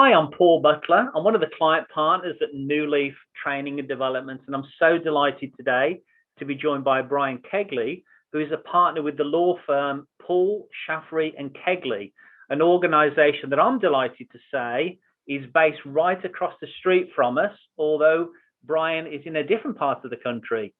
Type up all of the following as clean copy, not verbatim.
Hi, I'm Paul Butler. I'm one of the client partners at New Leaf Training and Development, and I'm so delighted today to be joined by Brian Koegle, who is a partner with the law firm Poole, Shaffrey and Koegle, an organization that I'm delighted to say is based right across the street from us, although Brian is in a different part of the country.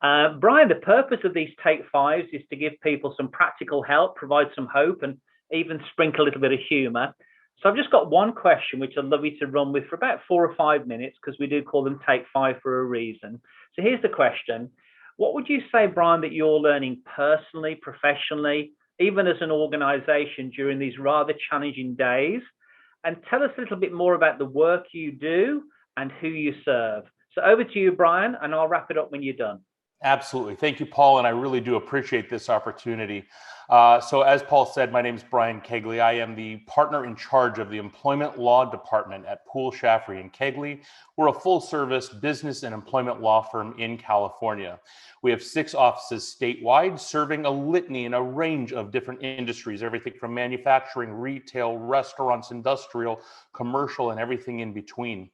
Brian, the purpose of these Take Fives is to give people some practical help, provide some hope, and even sprinkle a little bit of humor. So I've just got one question, which I'd love you to run with for about 4 or 5 minutes, because we do call them Take Five for a reason. So here's the question. What would you say, Brian, that you're learning personally, professionally, even as an organization during these rather challenging days? And tell us a little bit more about the work you do and who you serve. So over to you, Brian, and I'll wrap it up when you're done. Absolutely. Thank you, Paul. And I really do appreciate this opportunity. So as Paul said, my name is Brian Koegle. I am the partner in charge of the Employment Law Department at Poole, Shaffrey and Koegle. We're a full-service business and employment law firm in California. We have 6 offices statewide, serving a litany and a range of different industries, everything from manufacturing, retail, restaurants, industrial, commercial, and everything in between.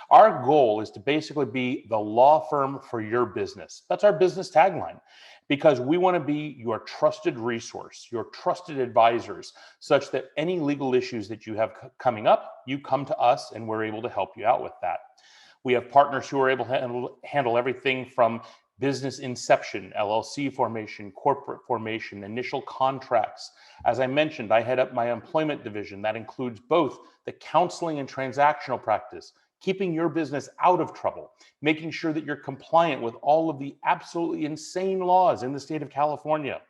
Our goal is to basically be the law firm for your business. That's our business tagline, because we want to be your trusted resource, your trusted advisors, such that any legal issues that you have coming up, you come to us and we're able to help you out with that. We have partners who are able to handle everything from business inception, LLC formation, corporate formation, initial contracts. As I mentioned, I head up my employment division. That includes both the counseling and transactional practice, keeping your business out of trouble, making sure that you're compliant with all of the absolutely insane laws in the state of California.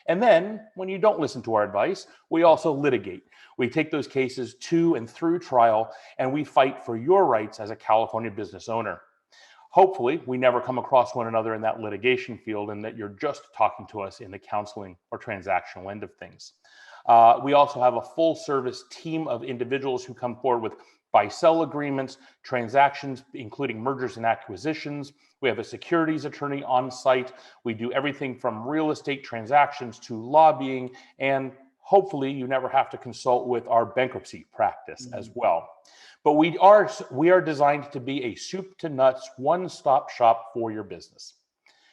And then when you don't listen to our advice, we also litigate. We take those cases to and through trial, and we fight for your rights as a California business owner. Hopefully, we never come across one another in that litigation field and that you're just talking to us in the counseling or transactional end of things. We also have a full service team of individuals who come forward with buy-sell agreements, transactions, including mergers and acquisitions. We have a securities attorney on site. We do everything from real estate transactions to lobbying, and hopefully you never have to consult with our bankruptcy practice as well. But we are designed to be a soup to nuts, one-stop shop for your business.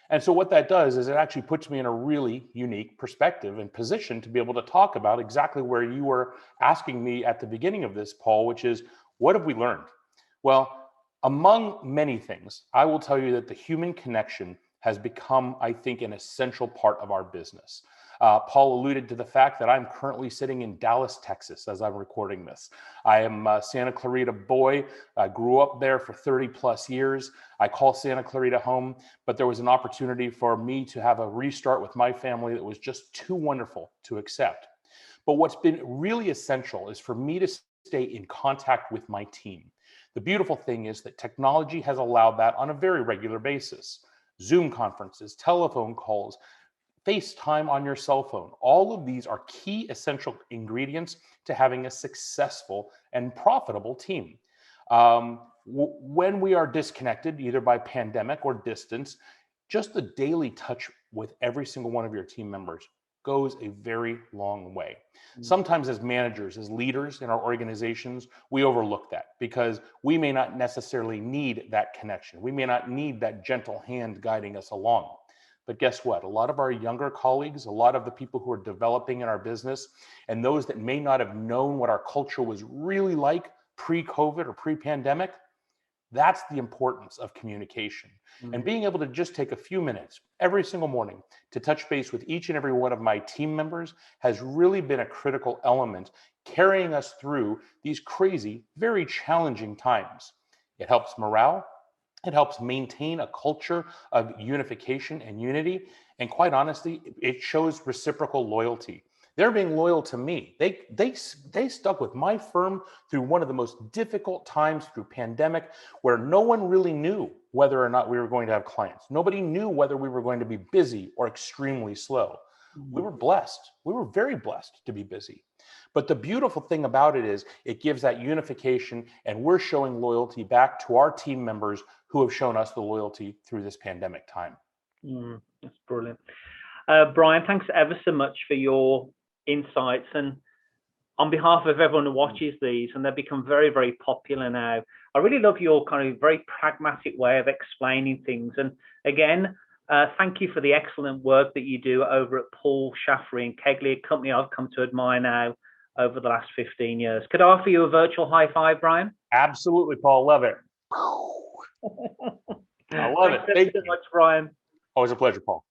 And so what that does is it actually puts me in a really unique perspective and position to be able to talk about exactly where you were asking me at the beginning of this, Paul, which is, what have we learned? Well, among many things, I will tell you that the human connection has become, I think, an essential part of our business. Paul alluded to the fact that I'm currently sitting in Dallas, Texas, as I'm recording this. I am a Santa Clarita boy. I grew up there for 30 plus years. I call Santa Clarita home, but there was an opportunity for me to have a restart with my family that was just too wonderful to accept. But what's been really essential is for me to stay in contact with my team. The beautiful thing is that technology has allowed that on a very regular basis. Zoom conferences, telephone calls, FaceTime on your cell phone. All of these are key essential ingredients to having a successful and profitable team. When we are disconnected, either by pandemic or distance, just the daily touch with every single one of your team members goes a very long way. Sometimes as managers, as leaders in our organizations, we overlook that because we may not necessarily need that connection. We may not need that gentle hand guiding us along. But guess what? A lot of our younger colleagues, a lot of the people who are developing in our business, and those that may not have known what our culture was really like pre-COVID or pre-pandemic, that's the importance of communication. And being able to just take a few minutes every single morning to touch base with each and every one of my team members has really been a critical element carrying us through these crazy, very challenging times. It helps morale. It helps maintain a culture of unification and unity. And quite honestly, it shows reciprocal loyalty. They're being loyal to me. They stuck with my firm through one of the most difficult times through pandemic, where no one really knew whether or not we were going to have clients. Nobody knew whether we were going to be busy or extremely slow. We were blessed. We were very blessed to be busy. But the beautiful thing about it is it gives that unification, and we're showing loyalty back to our team members who have shown us the loyalty through this pandemic time. That's brilliant. Brian, thanks ever so much for your insights. And on behalf of everyone who watches these, and they've become very, very popular now. I really love your kind of very pragmatic way of explaining things. And again, thank you for the excellent work that you do over at Poole, Shaffrey and Koegle, a company I've come to admire now over the last 15 years. Could I offer you a virtual high five, Brian? Absolutely, Paul. Love it. I love it. Thanks so much, Brian. Always a pleasure, Paul.